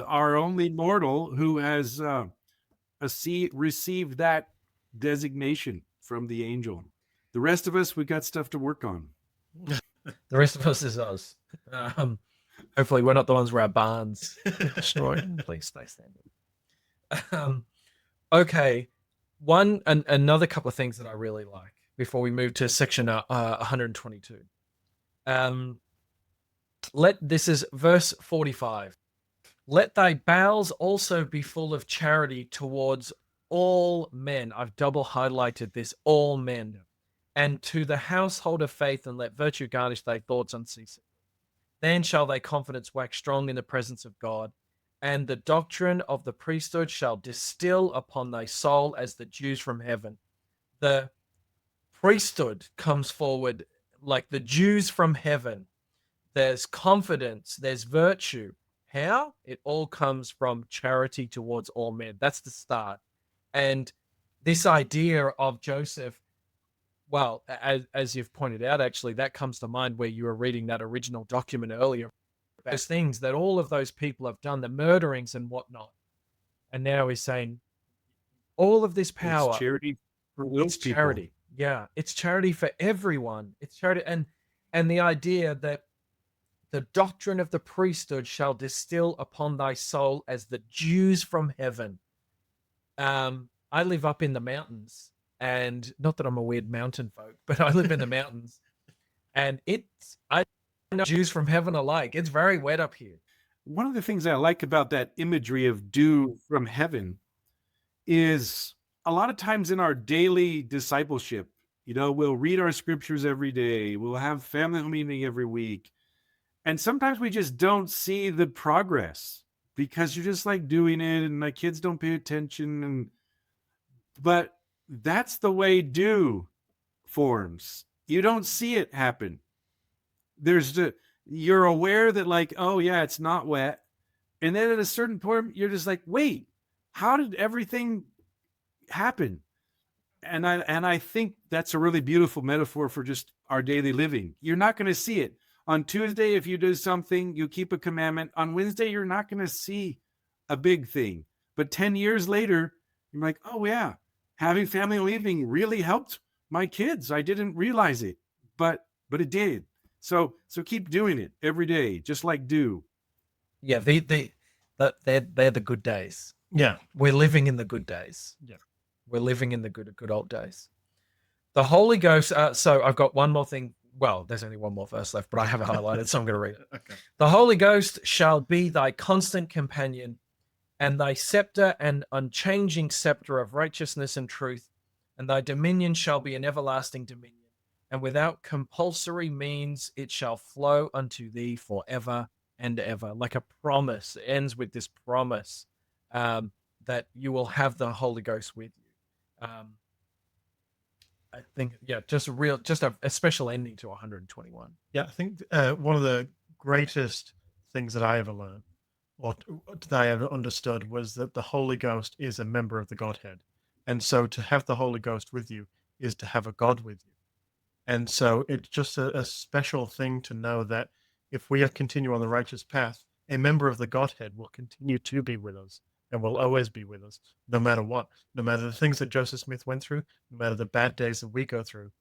our only mortal who has received that designation from the angel. The rest of us, we got stuff to work on. The rest of us is us. Hopefully we're not the ones where our barns destroyed. Please stay standing. Okay. Another couple of things that I really like before we move to section 122. This is verse 45. Let thy bowels also be full of charity towards all men. I've double highlighted this, all men. And to the household of faith, and let virtue garnish thy thoughts unceasingly. Then shall thy confidence wax strong in the presence of God, and the doctrine of the priesthood shall distill upon thy soul as the dews from heaven. The priesthood comes forward like the dews from heaven. There's confidence, there's virtue. How? It all comes from charity towards all men. That's the start. And this idea of Joseph, well, as you've pointed out, actually, that comes to mind where you were reading that original document earlier. Those things that all of those people have done, the murderings and whatnot. And now he's saying all of this power. It's charity for those people. Charity. Yeah, it's charity for everyone. It's charity. And the idea that the doctrine of the priesthood shall distill upon thy soul as the dews from heaven. I live up in the mountains, and not that I'm a weird mountain folk, but I live in the mountains, and I know dews from heaven are like. It's very wet up here. One of the things I like about that imagery of dew from heaven is a lot of times in our daily discipleship, we'll read our scriptures every day. We'll have family meeting every week. And sometimes we just don't see the progress because you're just like doing it and my kids don't pay attention. But that's the way dew forms. You don't see it happen. You're aware that like, oh yeah, it's not wet. And then at a certain point, you're just like, wait, how did everything happen? And I think that's a really beautiful metaphor for just our daily living. You're not going to see it. On Tuesday, if you do something, you keep a commandment. On Wednesday, you're not going to see a big thing. But 10 years later, you're like, oh yeah, having family leaving really helped my kids. I didn't realize it, but it did. So keep doing it every day, just like do. Yeah, they're the good days. Yeah. We're living in the good days. Yeah. We're living in the good old days. The Holy Ghost. So I've got one more thing. Well, there's only one more verse left, but I have it highlighted, so I'm going to read it. Okay. The Holy Ghost shall be thy constant companion, and thy scepter and unchanging scepter of righteousness and truth, and thy dominion shall be an everlasting dominion, and without compulsory means it shall flow unto thee forever and ever. Like a promise. It ends with this promise that you will have the Holy Ghost with you. I think, yeah, just a special ending to 121. Yeah, I think one of the greatest things that I ever learned or that I ever understood was that the Holy Ghost is a member of the Godhead. And so to have the Holy Ghost with you is to have a God with you. And so it's just a special thing to know that if we continue on the righteous path, a member of the Godhead will continue to be with us and will always be with us, no matter what, no matter the things that Joseph Smith went through, no matter the bad days that we go through.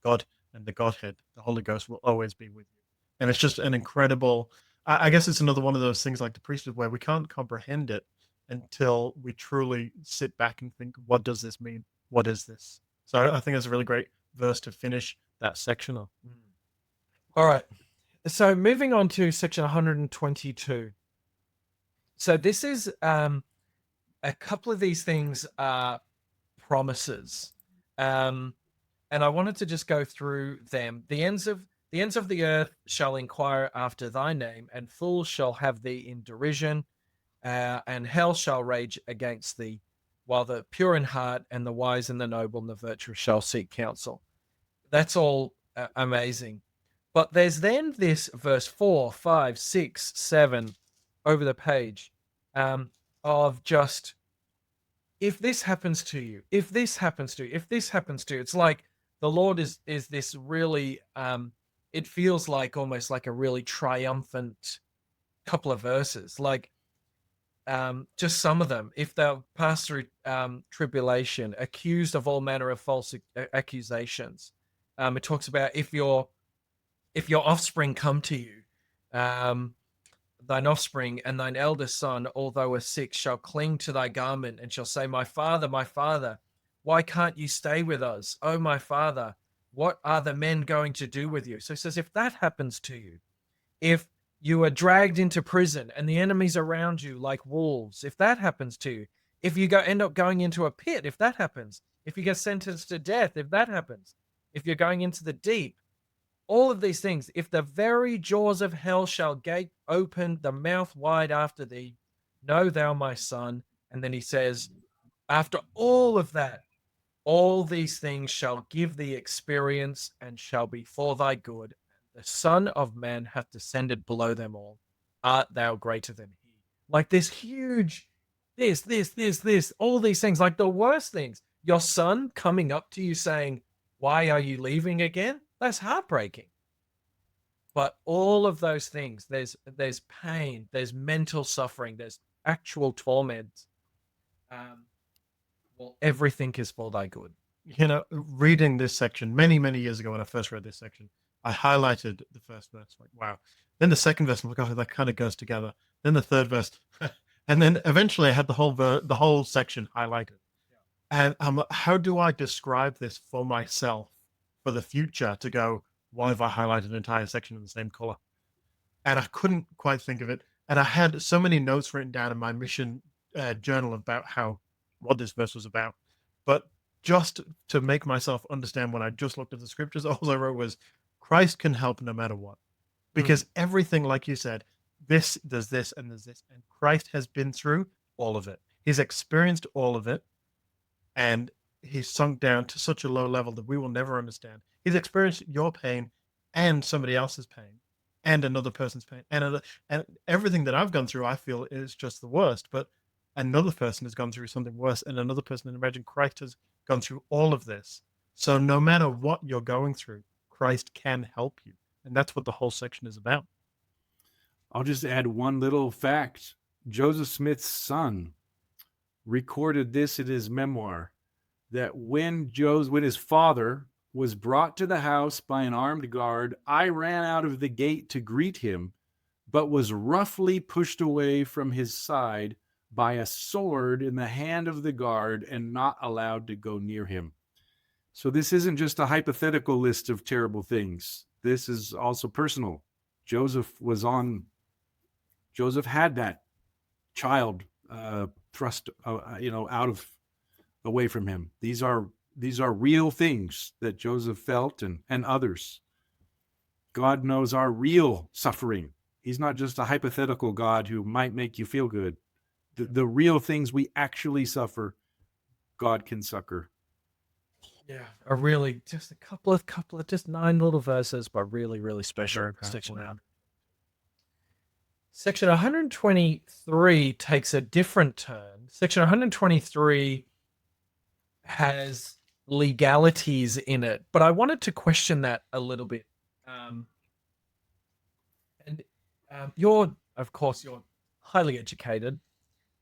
God and the Godhead, the Holy Ghost will always be with you. And it's just an incredible, I guess it's another one of those things like the priesthood where we can't comprehend it until we truly sit back and think, what does this mean? What is this? So I think it's a really great verse to finish that section on. All right. So moving on to section 122. So this is a couple of these things are promises. And I wanted to just go through them. The ends of the earth shall inquire after thy name, and fools shall have thee in derision, and hell shall rage against thee, while the pure in heart and the wise and the noble and the virtuous shall seek counsel. That's all amazing. But there's then this verse 4, 5, 6, 7 over the page of just, if this happens to you, if this happens to you, if this happens to you, it's like the Lord is this really it feels like almost like a really triumphant couple of verses. Like just some of them. If thou pass through tribulation, accused of all manner of false accusations. It talks about if your offspring come to you, thine offspring and thine eldest son, although a sick, shall cling to thy garment and shall say, my father, why can't you stay with us? Oh, my father, what are the men going to do with you? So it says, if that happens to you, if you are dragged into prison and the enemy's around you like wolves, if that happens to you, if you end up going into a pit, if that happens, if you get sentenced to death, if that happens, if you're going into the deep, all of these things, if the very jaws of hell shall gape open the mouth wide after thee, know thou, my son. And then he says, after all of that, all these things shall give thee experience and shall be for thy good. The Son of Man hath descended below them all. Art thou greater than he? Like this huge, this, all these things, like the worst things. Your son coming up to you saying, why are you leaving again? That's heartbreaking. But all of those things, there's pain, there's mental suffering, there's actual torment. Well, everything is for thy good. You know, reading this section many, many years ago when I first read this section, I highlighted the first verse, like, wow. Then the second verse, I'm like, oh, that kind of goes together. Then the third verse, and then eventually I had the whole section highlighted. And I'm like, how do I describe this for myself for the future to go, why have I highlighted an entire section in the same color? And I couldn't quite think of it. And I had so many notes written down in my mission journal about what this verse was about. But just to make myself understand when I just looked at the scriptures, all I wrote was, Christ can help no matter what. Because everything, like you said, this, there's this, and there's this. And Christ has been through all of it. He's experienced all of it. And he's sunk down to such a low level that we will never understand. He's experienced your pain and somebody else's pain and another person's pain and everything that I've gone through, I feel is just the worst. But another person has gone through something worse, and another person, and imagine Christ has gone through all of this. So no matter what you're going through, Christ can help you. And that's what the whole section is about. I'll just add one little fact. Joseph Smith's son recorded this in his memoir. that when his father was brought to the house by an armed guard, I ran out of the gate to greet him, but was roughly pushed away from his side by a sword in the hand of the guard and not allowed to go near him. So this isn't just a hypothetical list of terrible things. This is also personal. Joseph had that child thrust away from him. These are real things that Joseph felt, and others. God knows our real suffering. He's not just a hypothetical God who might make you feel good. The real things we actually suffer, God can succor. Yeah, are really just a couple of just 9 little verses, but really, really special. Very powerful, Section yeah. Section 123 takes a different turn. Section 123 has legalities in it, but I wanted to question that a little bit. You're highly educated.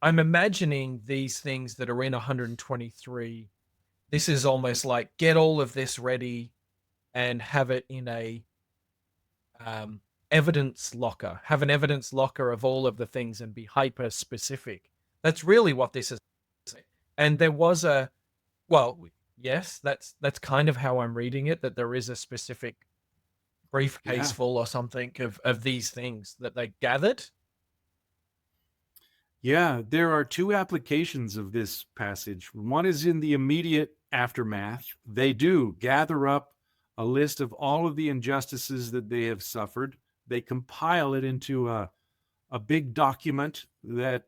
I'm imagining these things that are in 123. This is almost like get all of this ready and have it in a evidence locker. Have an evidence locker of all of the things and be hyper specific. That's really what this is. And there was yes, that's kind of how I'm reading it, that there is a specific briefcase full or something of these things that they gathered. Yeah, there are 2 applications of this passage. One is in the immediate aftermath. They do gather up a list of all of the injustices that they have suffered. They compile it into a big document that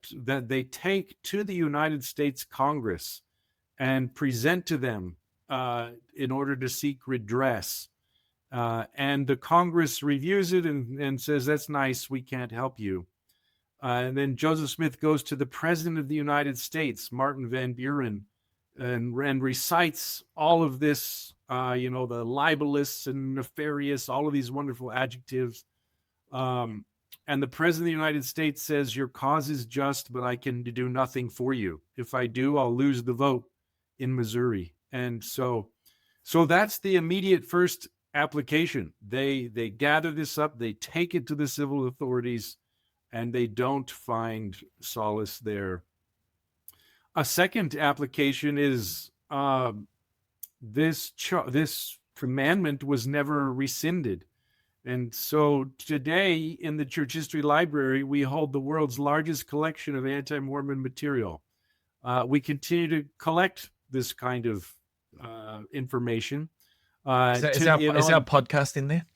they take to the United States Congress and present to them in order to seek redress. And the Congress reviews it and says, that's nice, we can't help you. And then Joseph Smith goes to the President of the United States, Martin Van Buren, and recites all of this, the libelous and nefarious, all of these wonderful adjectives. And the President of the United States says, your cause is just, but I can do nothing for you. If I do, I'll lose the vote in Missouri. And so that's the immediate first application. They gather this up, they take it to the civil authorities, and they don't find solace there. A second application is this commandment was never rescinded. And so today in the Church History Library, we hold the world's largest collection of anti-Mormon material. We continue to collect this kind of information. Is our podcast in there?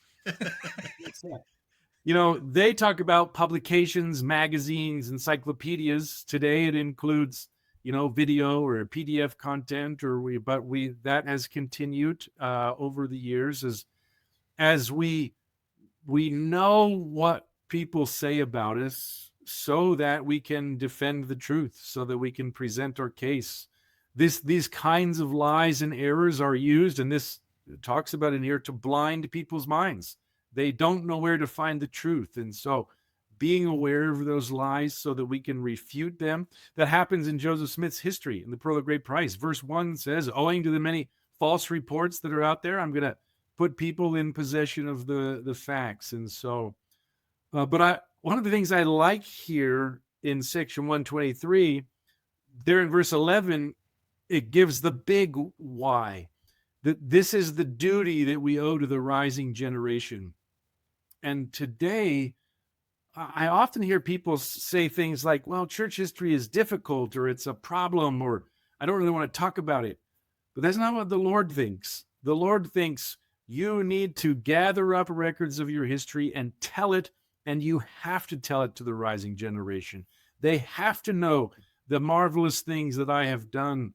They talk about publications, magazines, encyclopedias. Today it includes, video or PDF content, that has continued over the years as we know what people say about us so that we can defend the truth, so that we can present our case. These kinds of lies and errors are used, and this talks about in here, to blind people's minds. They don't know where to find the truth. And so being aware of those lies so that we can refute them, that happens in Joseph Smith's history in the Pearl of Great Price. Verse 1 says, owing to the many false reports that are out there, I'm going to put people in possession of the facts. And so, one of the things I like here in section 123, there in verse 11, it gives the big why. That this is the duty that we owe to the rising generation. And today, I often hear people say things like, well, church history is difficult, or it's a problem, or I don't really want to talk about it. But that's not what the Lord thinks. The Lord thinks you need to gather up records of your history and tell it, and you have to tell it to the rising generation. They have to know the marvelous things that I have done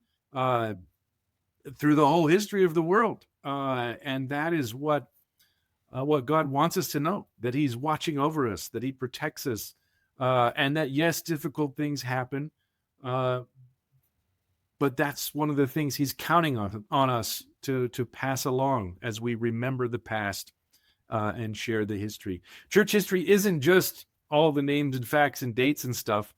through the whole history of the world. And that is what God wants us to know, that he's watching over us, that he protects us, and that, yes, difficult things happen, but that's one of the things he's counting on us to pass along as we remember the past and share the history. Church history isn't just all the names and facts and dates and stuff.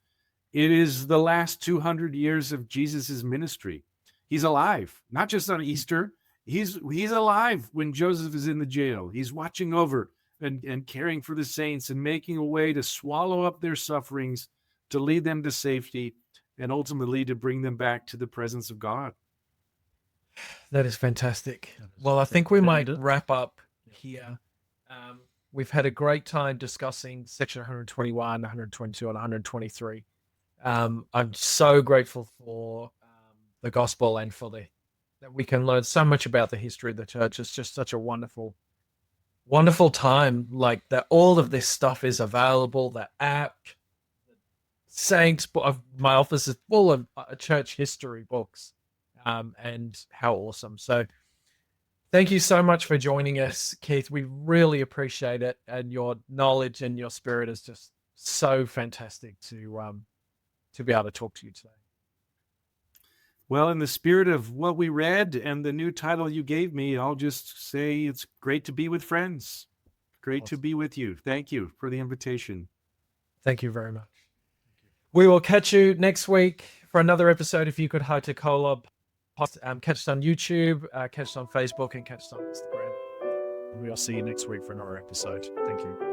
It is the last 200 years of Jesus's ministry. He's alive, not just on Easter. He's alive when Joseph is in the jail. He's watching over and caring for the saints and making a way to swallow up their sufferings, to lead them to safety, and ultimately to bring them back to the presence of God. That is fantastic. Well, I think we might Indeed. wrap up here. We've had a great time discussing section 121, 122, and 123. I'm so grateful for the gospel and for that we can learn so much about the history of the church. It's just such a wonderful time. Like that, all of this stuff is available. The app, Saints, my office is full of church history books, and how awesome. So thank you so much for joining us, Keith. We really appreciate it, and your knowledge and your spirit is just so fantastic to be able to talk to you today. Well, in the spirit of what we read and the new title you gave me, I'll just say it's great to be with friends. Great to be with you. Thank you for the invitation. Thank you very much. We will catch you next week for another episode. If you could heart to Kolob, catch us on YouTube, catch us on Facebook, and catch us on Instagram. We'll see you next week for another episode. Thank you.